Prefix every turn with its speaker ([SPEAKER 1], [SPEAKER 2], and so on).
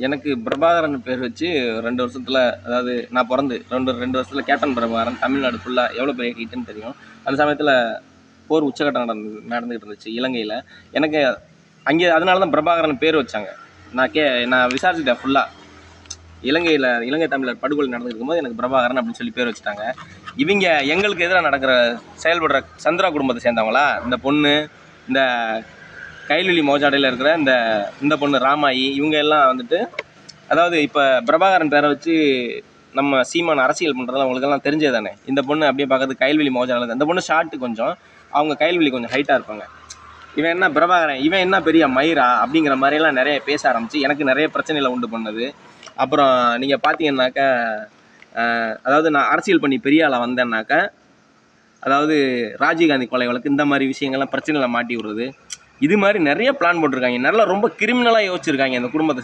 [SPEAKER 1] எனக்கு பிரபாகரன் பேர் வச்சு 2 வருஷத்தில், அதாவது நான் பிறந்து 2 வருஷத்தில் கேப்டன் பிரபாகரன் தமிழ்நாடு ஃபுல்லாக எவ்வளோ பெரிய ஹிட்டுன்னு தெரியும். அந்த சமயத்தில் போர் உச்சகட்டம் நடந்துகிட்டு இருந்துச்சு இலங்கையில். எனக்கு அங்கே அதனால தான் பிரபாகரன் பேர் வச்சாங்க. நான் விசாரிச்சுட்டேன் ஃபுல்லாக. இலங்கை தமிழர் படுகொலை நடந்துட்டு இருக்கும்போது எனக்கு பிரபாகரன் அப்படின்னு சொல்லி பேர் வச்சுட்டாங்க. இவங்க எங்களுக்கு எதிராக செயல்படுற சந்திரா குடும்பத்தை சேர்ந்தவங்களா, இந்த பொண்ணு, இந்த கைல்வெளி மோஜாடையில் இருக்கிற இந்த பொண்ணு ராமாயி, இவங்க எல்லாம் வந்துட்டு, அதாவது இப்போ பிரபாகரன் பேரை வச்சு நம்ம சீமான் அரசியல் பண்ணுறது அவங்களுக்கெல்லாம் தெரிஞ்சது தானே. இந்த பொண்ணு அப்படியே பார்க்கறது கைல்வெளி மோஜாடையில், இந்த பொண்ணு ஷார்ட்டு கொஞ்சம், அவங்க கைல்வெளி கொஞ்சம் ஹைட்டாக இருப்பாங்க. இவன் என்ன பிரபாகரன், இவன் என்ன பெரிய மயிரா அப்படிங்கிற மாதிரிலாம் நிறைய பேச ஆரம்பிச்சு எனக்கு நிறைய பிரச்சனைகளை உண்டு பண்ணது. அப்புறம் நீங்கள் பார்த்தீங்கன்னாக்கா, அதாவது நான் அரசியல் பண்ணி பெரிய ஆளாக வந்தேன்னாக்கா, அதாவது ராஜீவ்காந்தி கொலை வழக்கு, இந்த மாதிரி விஷயங்கள்லாம் பிரச்சனைகளை மாட்டி விடுறது, இது மாதிரி நிறைய பிளான் போட்டிருக்காங்க. நல்லா ரொம்ப கிரிமினலாக யோசிச்சிருக்காங்க இந்த குடும்பத்தை.